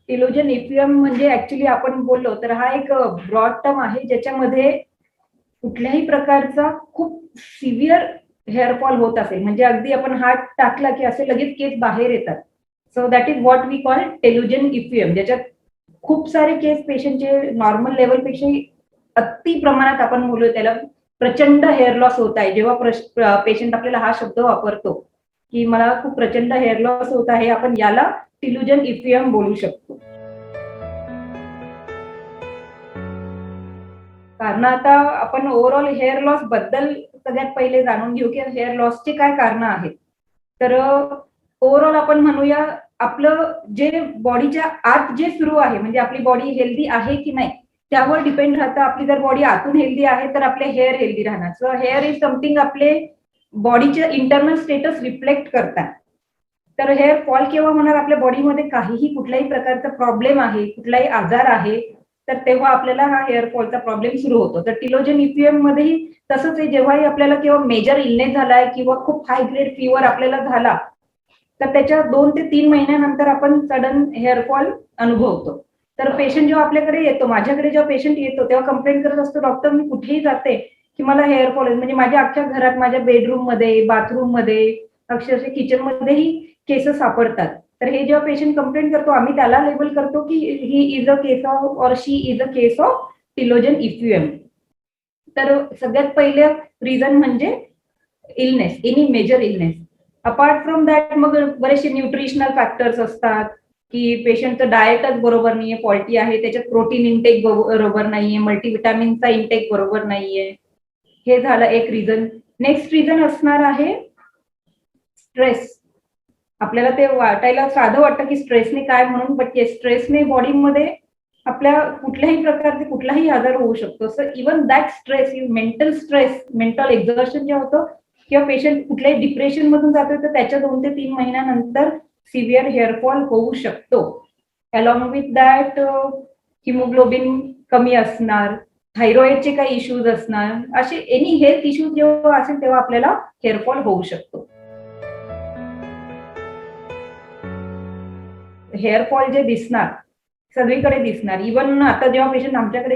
Telogen इफ्युएम म्हणजे actually आपण बोललो तर हा एक ब्रॉड टर्म आहे ज्याच्यामध्ये कुठल्याही प्रकारचा खूप सिव्हिअर हेअरफॉल होत असेल, म्हणजे अगदी आपण हात टाकला की असे लगेच केस बाहेर येतात. So that is what we call telogen effluvium, ज्याच्यात खूप सारे केस पेशंटचे नॉर्मल लेवलपेक्षा अति प्रमाणात आपण बोलू त्याला प्रचंड हेअर लॉस होत आहे. जेव्हा पेशंट आपल्याला हा शब्द वापरतो की मला खूप प्रचंड हेअर लॉस होत आहे, आपण याला टेलोजन इफ्युएम बोलू शकतो. कारण आता आपण ओव्हरऑल हेअर लॉस बद्दल सगळ्यात पहिले जाणून घेऊ की हेअर लॉसचे काय कारण आहेत. तर ओव्हरऑल आपण म्हणूया आपलं जे बॉडीच्या आत जे सुरू आहे, म्हणजे आपली बॉडी हेल्दी आहे की नाही त्यावर डिपेंड राहतं. आपली जर बॉडी आतून हेल्दी आहे तर आपले हेअर हेल्दी राहणार. सो हेअर इज समथिंग आपले बॉडीचे इंटरनल स्टेटस रिफ्लेक्ट करतात. तर हेअर फॉल केव्हा होणार, आपल्या बॉडीमध्ये काहीही कुठल्याही प्रकारचा प्रॉब्लेम आहे, कुठलाही आजार आहे, तर तेव्हा आपल्याला हा हेअर फॉलचा प्रॉब्लेम सुरू होतो. तर टेलोजन इफ्युएम मध्येही तसंच आहे. जेव्हाही आपल्याला किंवा मेजर इलनेस झालाय किंवा खूप हाय ग्रेड फीवर आपल्याला झाला तर त्याच्या 2 ते 3 महिन्यानंतर आपण सडन हेअरफॉल अनुभवतो. तर पेशंट जेव्हा आपल्याकडे येतो, माझ्याकडे जेव्हा पेशंट येतो तेव्हा कंप्लेंट करत असतो, डॉक्टर मी कुठेही जाते की मला हेअरफॉल म्हणजे माझ्या अख्ख्या घरात, माझ्या बेडरूम मध्ये, बाथरूम मध्ये, अक्षरशः किचन मध्येही केस सापडतात. तर हे जेव्हा पेशंट कंप्लेंट करतो आम्ही त्याला लेबल करतो की he is a case of or she is a case of telogen effluvium. तर सगळ्यात पहिलं रिझन म्हणजे illness, any major illness. Apart from that मग बरेचसे न्यूट्रिशनल फॅक्टर्स असतात की पेशंटचं डाएटच बरोबर नाहीये, फॉल्टी आहे, त्याच्यात प्रोटीन इंटेक बरोबर नाहीये, मल्टीव्हिटॅमिनचा इंटेक बरोबर नाहीये. हे झालं एक रिझन. नेक्स्ट रिझन असणार आहे स्ट्रेस. आपल्याला ते वाटायला साधं वाटतं की स्ट्रेसने काय म्हणून, बट स्ट्रेसने बॉडीमध्ये आपल्या कुठल्याही प्रकारचे कुठलाही आजार होऊ शकतो. So even that stress, mental stress, mental exertion जे होतं किंवा पेशंट कुठल्याही डिप्रेशन मधून जातो तर त्याच्या 2 ते 3 महिन्यानंतर सिव्हिअर हेअरफॉल होऊ शकतो. अलॉंग विथ दॅट हिमोग्लोबिन कमी असणार, थायरॉइडचे काही इश्यूज असणार, असे एनी हेल्थ इश्यूज जेव्हा असेल तेव्हा आपल्याला हेअरफॉल होऊ शकतो. हेअरफॉल जे दिसणार सगळीकडे दिसणार. इव्हन आता जेव्हा पेशंट आमच्याकडे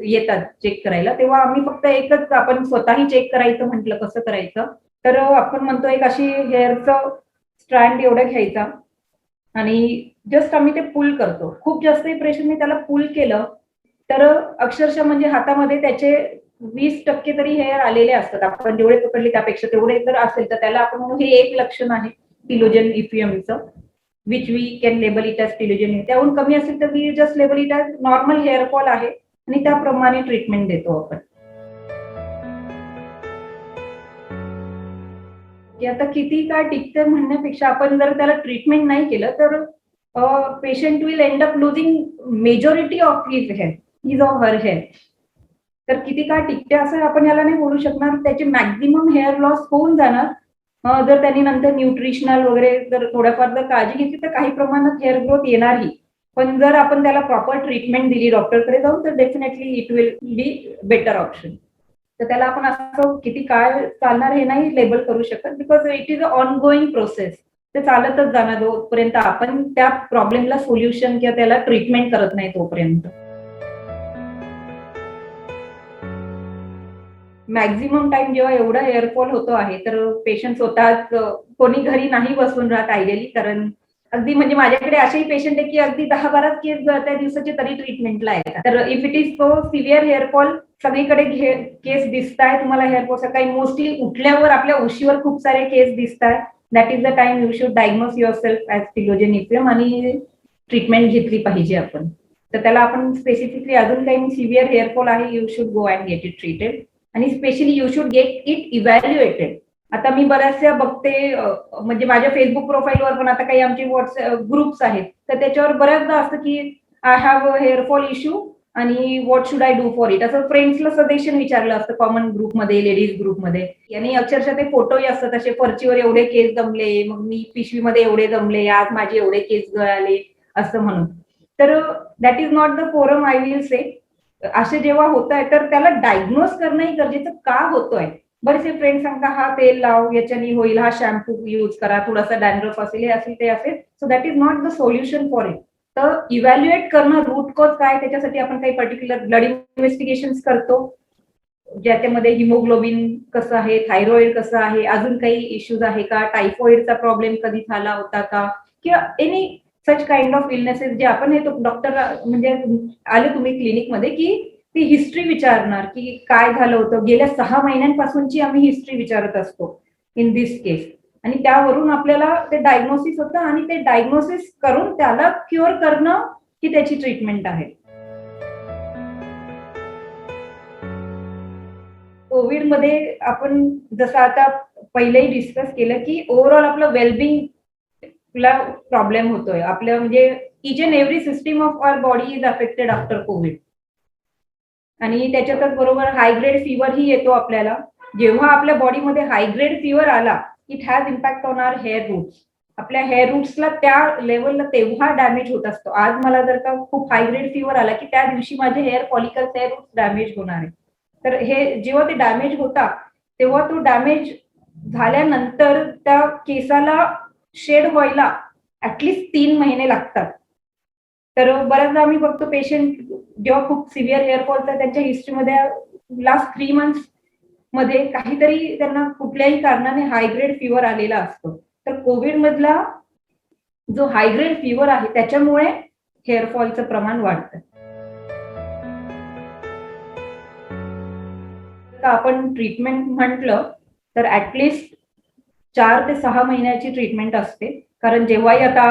येतात चेक करायला, तेव्हा आम्ही फक्त एकच, आपण स्वतःही चेक करायचं म्हटलं कसं करायचं, तर आपण म्हणतो एक अशी हेअरचं स्ट्रँड एवढं घ्यायचा आणि जस्ट आम्ही ते पुल करतो. खूप जास्तही प्रेशरने त्याला पुल केलं तर अक्षरशः म्हणजे हातामध्ये त्याचे 20% तरी हेअर आलेले असतात. आपण जेवढे पकडले त्यापेक्षा तेवढे जर असेल तर त्याला आपण म्हणू हे एक लक्षण आहे टेलोजन इफ्युएमचं, which we can label it as telogen. त्याहून कमी असेल तर we just label it as normal hair fall आहे आणि त्याप्रमाणे ट्रीटमेंट देतो आपण. की आता किती काय टिकतं म्हणण्यापेक्षा आपण जर त्याला ट्रीटमेंट नाही केलं तर patient will end up losing majority of his or her hair. तर किती काळ टिकते असं आपण याला नाही बोलू शकणार. त्याचे मॅक्झिमम हेअर लॉस होऊन जाणार. जर त्यांनी नंतर न्यूट्रिशनल वगैरे जर थोड्याफार जर काळजी घेतली तर काही प्रमाणात हेअर ग्रोथ येणारही. पण जर आपण त्याला प्रॉपर ट्रीटमेंट दिली डॉक्टरकडे जाऊन तर definitely it will be better option. तर त्याला आपण असं किती काळ चालणार हे नाही लेबल करू शकत, because it is a on going process. ते चालतच जाणार जोपर्यंत आपण त्या प्रॉब्लेमला सोल्युशन किंवा त्याला ट्रीटमेंट करत नाही तोपर्यंत. मॅक्झिमम टाइम जेव्हा एवढा हेअरफॉल होतो आहे तर पेशंट स्वतःच कोणी घरी नाही बसून राहत आयडियली. कारण अगदी म्हणजे माझ्याकडे असेही पेशंट आहे की अगदी 10-12 केस त्या दिवसाचे तरी ट्रीटमेंटला येतात. तर if it is so severe hair fall, सगळीकडे केस दिसताय तुम्हाला हेअरफॉल, सकाळी मोस्टली उठल्यावर आपल्या उशीवर खूप सारे केस दिसतात, that is the time you should diagnose yourself as telogen effluvium आणि ट्रीटमेंट घेतली पाहिजे आपण. तर त्याला आपण स्पेसिफिकली अजून काही सिव्हिअर हेअरफॉल आहे, you should go and get it treated आणि specially you should get it evaluated. आता मी बऱ्याचशा बघते, म्हणजे माझ्या फेसबुक प्रोफाईलवर पण आता काही आमचे व्हॉट्सअप ग्रुप्स आहेत तर त्याच्यावर बऱ्याचदा असतं की I have a hair fall issue आणि what should I do for it, असं फ्रेंड्सला सजेशन विचारलं असतं कॉमन ग्रुपमध्ये, लेडीज ग्रुपमध्ये. आणि अक्षरशः ते फोटोही असतात असे, फरचीवर एवढे केस जमले, मग मी पिशवीमध्ये एवढे जमले, आज माझे एवढे केस गळाले असं म्हणून. तर that is not the forum I will say. असे जेव्हा होत आहे तर त्याला डायग्नोज करणंही गरजेचं का होतोय. बरेचसे फ्रेंड सांगता हा तेल लाव याच्याने होईल, हा शॅम्पू यूज करा, थोडासा डॅन्ड्रफ असेल, हे असेल ते असेल. So that is not the solution for it. तर इव्हॅल्युएट करणं रूट कॉज काय, त्याच्यासाठी आपण काही पर्टिक्युलर ब्लड इन्व्हेस्टिगेशन करतो, ज्याच्यामध्ये हिमोग्लोबिन कसं आहे, थायरॉइड कसं आहे, अजून काही इश्यूज आहे का, टायफॉइडचा प्रॉब्लेम कधी झाला होता का, किंवा any such kind of illnesses जे आपण हे डॉक्टर म्हणजे आले तुम्ही क्लिनिकमध्ये की ती हिस्ट्री विचारणार की काय झालं होतं, गेल्या 6 महिन्यांपासूनची आम्ही हिस्ट्री विचारत असतो इन दिस केस, आणि त्यावरून आपल्याला ते डायग्नोसिस होतं आणि ते डायग्नोसिस करून त्याला क्युअर करणं ही त्याची ट्रीटमेंट आहे. कोविडमध्ये आपण जसं आता पहिलेही डिस्कस केलं की ओव्हरऑल आपलं वेलबिंगला प्रॉब्लेम होतोय, आपलं म्हणजे each and every system of our body is affected after COVID. आणि त्याच्यातच बरोबर हायग्रेड फीवर ही येतो आपल्याला. जेव्हा आपल्या बॉडीमध्ये हायग्रेड फीवर आला, it has impact on our hair roots. आपल्या हेअर रूट्सला त्या लेवलला तेव्हा डॅमेज होत असतो. आज मला जर का खूप हायग्रेड फीवर आला की त्या दिवशी माझे hair follicles, hair roots damage होणार आहे. तर हे जेव्हा ते डॅमेज होता तेव्हा तो डॅमेज झाल्यानंतर त्या केसाला शेड व्हायला ऍटलिस्ट 3 महिने लागतात. तर बऱ्याचदा आम्ही बघतो पेशंट जेव्हा खूप सिव्हिअर हेअरफॉल तर त्यांच्या हिस्ट्रीमध्ये लास्ट 3 मंथ्स मध्ये काहीतरी त्यांना कुठल्याही कारणाने हायग्रेड फीवर आलेला असतो. तर कोविड मधला जो हायग्रेड फीवर आहे त्याच्यामुळे हेअरफॉलचं प्रमाण वाढतं. तर आपण ट्रीटमेंट म्हटलं तर ऍटलिस्ट 4 ते 6 महिन्याची ट्रीटमेंट असते. कारण जेव्हाही आता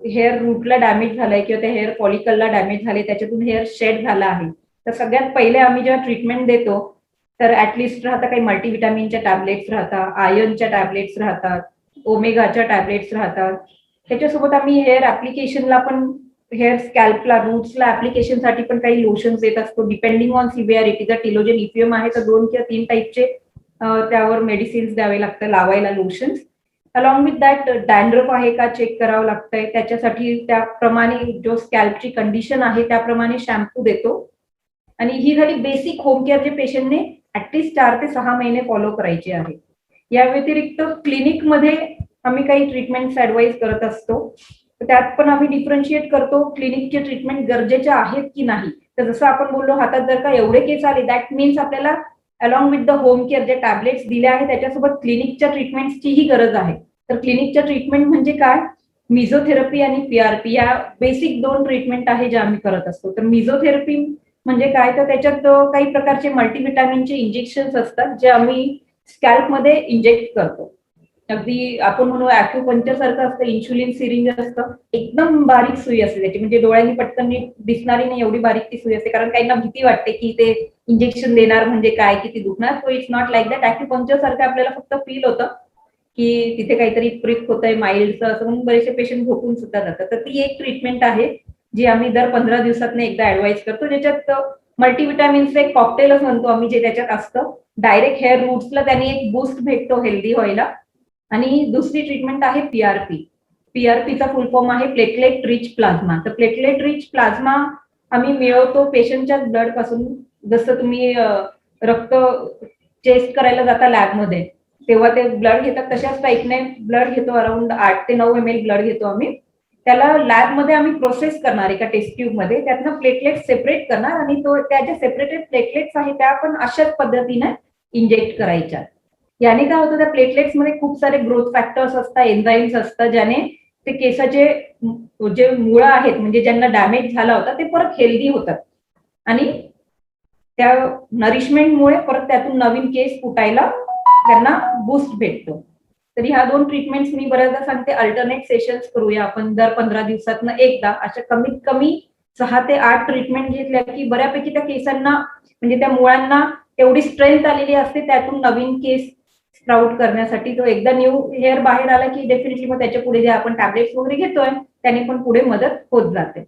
हेअर रूटला डॅमेज झालाय किंवा त्या हेअर फॉलिकलला डॅमेज झाले, त्याच्यातून हेअर शेड झाला आहे, तर सगळ्यात पहिले आम्ही जेव्हा ट्रीटमेंट देतो तर ऍटलिस्ट राहता काही मल्टीव्हिटॅमिनच्या टॅबलेट्स राहतात, आयर्नच्या टॅबलेट्स राहतात, ओमेगाच्या टॅबलेट्स राहतात. त्याच्यासोबत आम्ही हेअर ऍप्लिकेशनला पण, हेअर स्कॅल्पला, रूट्सला ऍप्लिकेशनसाठी पण काही लोशन्स देत असतो डिपेंडिंग ऑन सिव्हिअरिटी. जर टिलोजेन इफ्युम आहे तर 2 किंवा 3 टाईपचे त्यावर मेडिसिन्स द्यावे लागतं, लावायला lotions. Along with that dandruff आहे का चेक करावं लागतंय, त्याच्यासाठी त्याप्रमाणे जो स्कॅल्पची कंडिशन आहे त्याप्रमाणे शॅम्पू देतो. आणि ही झाली बेसिक होम केअर जे पेशंटने ऍटलिस्ट 4 ते 6 महिने फॉलो करायचे आहे. या व्यतिरिक्त क्लिनिकमध्ये आम्ही काही ट्रीटमेंट्स ऍडवाइज करत असतो. त्यात पण आम्ही डिफरन्शिएट करतो क्लिनिकचे ट्रीटमेंट गरजेच्या आहेत की नाही. तर जसं आपण बोललो हातात जर का एवढे केस आले दॅट मीन्स आपल्याला along with the home care जे टॅबलेट्स दिले आहेत त्याच्यासोबत क्लिनिकच्या ट्रीटमेंटचीही गरज आहे. तर क्लिनिकच्या ट्रीटमेंट म्हणजे काय, मिझोथेरपी आणि पीआरपी या बेसिक 2 ट्रीटमेंट आहे जे आम्ही करत असतो. तर मिझोथेरपी म्हणजे काय, तर त्याच्यात काही प्रकारचे मल्टीव्हिटॅमिनचे इंजेक्शन असतात जे आम्ही स्कॅल्पमध्ये इंजेक्ट करतो. अगदी आपण म्हणू ऍक्युपंक्चर सारखं असतं, इन्शुलिन सिरिंज असतं, एकदम बारीक सुई असते त्याची, म्हणजे डोळ्यांनी पटकन दिसणारी नाही एवढी बारीक ती सुई असते. कारण काहींना भीती वाटते की ते इंजेक्शन देणार म्हणजे काय, किती दुखणार. So it's not like that. Acupuncture सारखं आपल्याला फक्त फील होतं की तिथे काहीतरी प्रिक होतंय माइल्डचं, असं म्हणून बरेचसे पेशंट झोपून सुद्धा जातात. तर ती एक ट्रीटमेंट आहे जी आम्ही दर 15 दिवसातनं एकदा ऍडवाइज करतो, ज्याच्यात मल्टीव्हिटॅमिन्सचं एक कॉकटेलच म्हणतो आम्ही जे त्याच्यात असतं. डायरेक्ट हेअर रूट्सला त्यांनी एक बूस्ट भेटतो हेल्दी व्हायला. आणि दुसरी ट्रीटमेंट आहे पीआरपी. पीआरपीचा फुल फॉर्म आहे प्लेटलेट रिच प्लाझ्मा. तर प्लेटलेट रिच प्लाझ्मा आम्ही मिळवतो पेशंटच्या ब्लड पासून. जसं तुम्ही रक्त टेस्ट करायला जाता लॅबमध्ये तेव्हा ते ब्लड घेतात तशाच टाईपने ब्लड घेतो. अराउंड 8 ते 9 ml ब्लड घेतो आम्ही. त्याला लॅबमध्ये आम्ही प्रोसेस करणार एका टेस्ट ट्यूब मध्ये, त्यातनं प्लेटलेट सेपरेट करणार आणि तो त्या ज्या सेपरेटेड प्लेटलेट्स आहेत त्या आपण अशाच पद्धतीने इंजेक्ट करायच्या. याने काय होतं, त्या प्लेटलेट्समध्ये खूप सारे ग्रोथ फॅक्टर्स असतात, एन्झाईम्स असतात, ज्याने ते केसाचे जे मुळं आहेत म्हणजे ज्यांना डॅमेज झाला होता ते परत हेल्दी होतात आणि त्या नरिशमेंटमुळे परत त्यातून नवीन केस फुटायला त्यांना बूस्ट भेटतो. तर ह्या 2 ट्रीटमेंट्स मी बऱ्याचदा सांगते अल्टरनेट सेशन्स करूया आपण दर 15 दिवसातनं एकदा. अशा कमीत कमी 6 ते 8 ट्रीटमेंट घेतल्या की बऱ्यापैकी त्या केसांना म्हणजे त्या मुळांना एवढी स्ट्रेंथ आलेली असते त्यातून नवीन केस स्प्राउट करण्यासाठी. तो एकदा न्यू हेअर बाहेर आला की डेफिनेटली मग त्याच्या पुढे जे आपण टॅबलेट्स वगैरे घेतोय त्याने पण पुढे मदत होत जाते.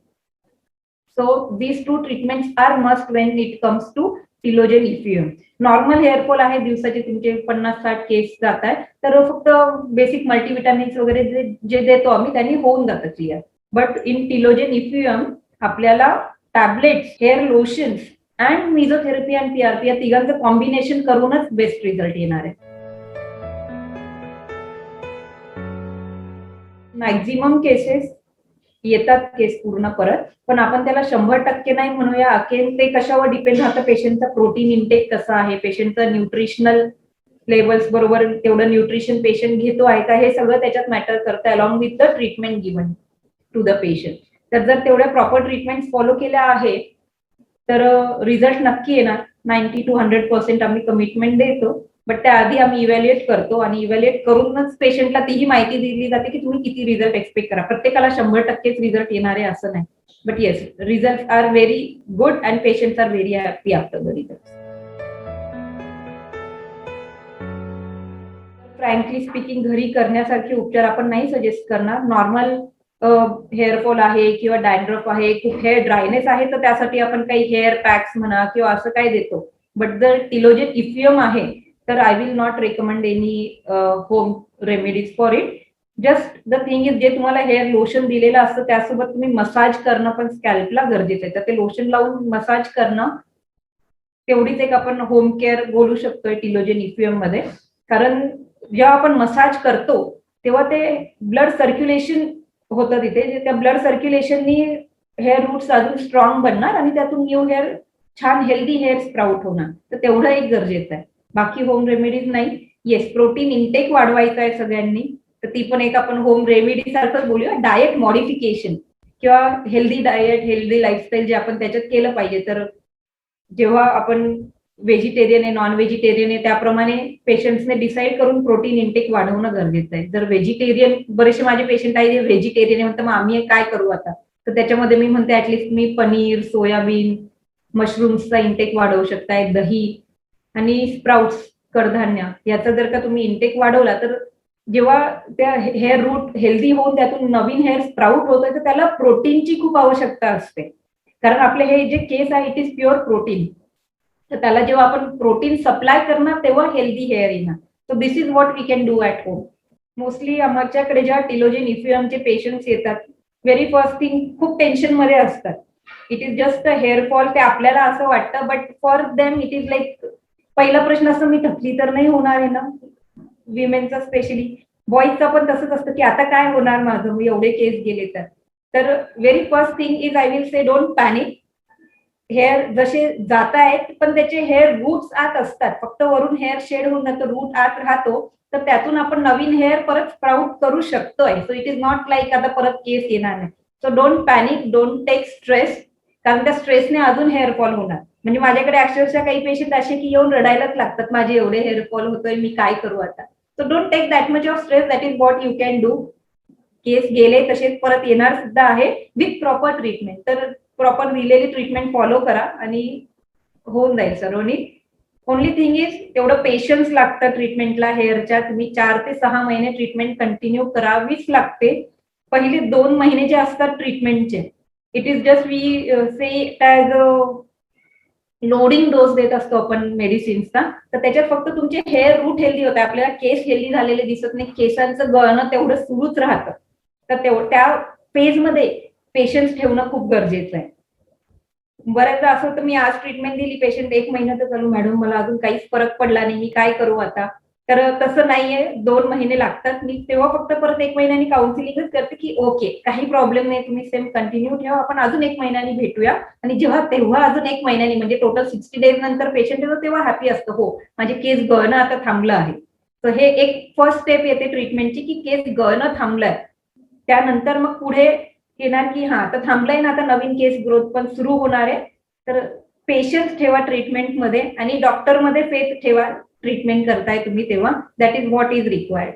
So these 2 treatments are must when it comes to telogen effluvium. Normal hair fall आहे, दिवसाचे तुमचे 50-60 केस जात आहे, तर फक्त बेसिक मल्टीव्हिटॅमिन्स वगैरे जे देतो आम्ही त्यांनी होऊन जातं clear. But in telogen effluvium आपल्याला tablets, hair lotions and mesotherapy and PRP या तिघांचं कॉम्बिनेशन करूनच बेस्ट रिझल्ट येणार आहे. मॅक्झिमम केसेस येतात केस पूर्ण परत, पण आपण त्याला 100% नाही म्हणूया. अगेन ते कशावर डिपेंड राहतं, पेशंटचा प्रोटीन इंटेक कसा आहे, पेशंटचं न्यूट्रिशनल लेवल्स बरोबर तेवढं न्यूट्रिशन पेशंट घेतो आहे का, हे सगळं त्याच्यात मॅटर करतं along with the treatment given to the patient. तर जर तेवढ्या प्रॉपर ट्रीटमेंट फॉलो केल्या आहे तर रिझल्ट नक्की येणार. 90 to 100% आम्ही कमिटमेंट देतो, बट त्याआधी आम्ही इव्हॅल्युएट करतो आणि इव्हॅल्युएट करूनच पेशंटला तीही माहिती दिली जाते की तुम्ही किती रिझल्ट एक्सपेक्ट करा. प्रत्येकाला 100%च रिझल्ट येणार आहे असं नाही, but yes, result are very good and patients are very happy after the result. Frankly speaking घरी करण्यासारखे उपचार आपण नाही सजेस्ट करणार. नॉर्मल हेअरफॉल आहे किंवा डॅन्ड्रफ आहे, खूप हेअर ड्रायनेस आहे, तर त्यासाठी आपण काही हेअर पॅक्स म्हणा किंवा असं काय देतो. बट जर टिलोजेन इफ्युम आहे तर I will not recommend any home remedies for it. Just the thing is, जे तुम्हाला हेअर लोशन दिलेलं असतं त्यासोबत तुम्ही मसाज करणं पण स्कॅल्पला गरजेचं आहे. तर ते लोशन लावून मसाज करणं तेवढीच एक आपण होम केअर बोलू शकतोय टिलोजेन इफ्युम मध्ये. कारण जेव्हा आपण मसाज करतो तेव्हा ते ब्लड सर्क्युलेशन होतं तिथे, त्या ब्लड सर्क्युलेशननी हेअर रूट्स अजून स्ट्रॉंग बनणार आणि त्यातून न्यू हेअर, छान हेल्दी हेअर स्प्राउट होणार. तर तेवढं एक गरजेचं आहे, बाकी होम रेमेडीज नाही. येस, प्रोटीन इंटेक वाढवायचा आहे सगळ्यांनी, तर ती पण एक आपण होम रेमेडी सारखंच बोलूया. डाएट मॉडिफिकेशन किंवा हेल्दी डाएट, हेल्दी लाईफस्टाईल जे आपण त्याच्यात केलं पाहिजे. तर जेव्हा आपण व्हेजिटेरियन आहे, नॉन व्हेजिटेरियन आहे, त्याप्रमाणे पेशंट्सने डिसाईड करून प्रोटीन इंटेक वाढवणं गरजेचं आहे. जर व्हेजिटेरियन, बरेचसे माझे पेशंट आहे जे व्हेजिटेरियन म्हणतात मग आम्ही काय करू आता, तर त्याच्यामध्ये मी म्हणते ऍटलिस्ट मी पनीर, सोयाबीन, मशरूम्सचा इंटेक वाढवू शकताय, दही आणि स्प्राउट्स, कडधान्य याचा जर का तुम्ही इंटेक वाढवला तर जेव्हा त्या हेअर रूट हेल्दी होऊन त्यातून नवीन हेअर स्प्राउट होतोय तर त्याला प्रोटीनची खूप आवश्यकता असते. कारण आपले हे जे केस आहे इट इज प्युअर प्रोटीन. तर त्याला जेव्हा आपण प्रोटीन सप्लाय करणार तेव्हा हेल्दी हेअर येणार. So this is what we can do at home. Mostly आमच्याकडे जेव्हा टिलोजेन इफ्युएमचे पेशंट्स येतात, व्हेरी फर्स्ट थिंग खूप टेन्शन मध्ये असतात. It is just a hair fall, ते आपल्याला असं वाटतं, but for them it is like, पहिला प्रश्न असतो मी थकली तर नाही होणार आहे ना, विमेनचा स्पेशली. बॉईजचा पण तसंच असतं की आता काय होणार माझं, मी एवढे केस गेले तर. तर very first thing is I will say don't panic. Hair जसे जात आहेत पण त्याचे हेअर रूट्स आत असतात, फक्त वरून हेअर शेड होऊन जातं, रूट आत राहतो, तर त्यातून आपण नवीन हेअर परत स्प्राउट करू शकतोय. So it is not like आता परत केस येणार नाही. So don't panic, don't take stress, कारण त्या स्ट्रेसने अजून हेअर फॉल होणार. म्हणजे माझ्याकडे अक्षरशः काही पेशंट असे की येऊन रडायलाच लागतात, माझे एवढे हेअर फॉल होतोय, मी काय करू आता. So don't take that much of stress, that is what you can do. केस गेले तसेच परत येणार सुद्धा आहे विथ प्रॉपर ट्रीटमेंट. तर प्रॉपर दिलेली ट्रीटमेंट फॉलो करा आणि होऊन जाईल सर्व नीट. ओनली थिंग इज तेवढं पेशन्स लागतं ट्रीटमेंटला हेअरच्या. तुम्ही 4 ते 6 महिने ट्रीटमेंट कंटिन्यू करावीच लागते. पहिले 2 महिने जे असतात ट्रीटमेंटचे, it is just we say as loading dose देत असतो आपण मेडिसिन्सचा. तर त्याच्यात फक्त तुमचे हेअर रूट हेल्दी होते, आपल्याला केस हेल्दी झालेले दिसत नाही, केसांचं गळणं तेवढं सुरूच राहतं. तर त्या फेजमध्ये पेशन्स ठेवणं खूप गरजेचं आहे. बऱ्याचदा असं होतं, मी आज ट्रीटमेंट दिली, पेशंट 1 महिना तर चालू, मॅडम मला अजून काहीच फरक पडला नाही, मी काय करू आता. तर तसं नाहीये, 2 महिने लागतात. मी तेव्हा फक्त परत 1 महिन्यानी काउन्सिलिंगच करते की ओके काही प्रॉब्लेम नाही, तुम्ही सेम कंटिन्यू ठेवा, आपण अजून 1 महिन्यानी भेटूया. आणि तेव्हा अजून 1 महिन्यानी म्हणजे टोटल 60 डेज नंतर पेशंट येतो तेव्हा हॅपी असतं, हो माझे केस गळणं आता थांबलं आहे. तर हे एक फर्स्ट स्टेप येते ट्रीटमेंटची की केस गळणं थांबलंय. त्यानंतर मग पुढे येणार की हा आता थांबलाय ना, आता नवीन केस ग्रोथ पण सुरू होणार आहे. तर पेशन्स ठेवा ट्रीटमेंटमध्ये आणि डॉक्टरमध्ये फेथ ठेवा, ट्रीटमेंट करताय तुम्ही तेव्हा. That is what is required.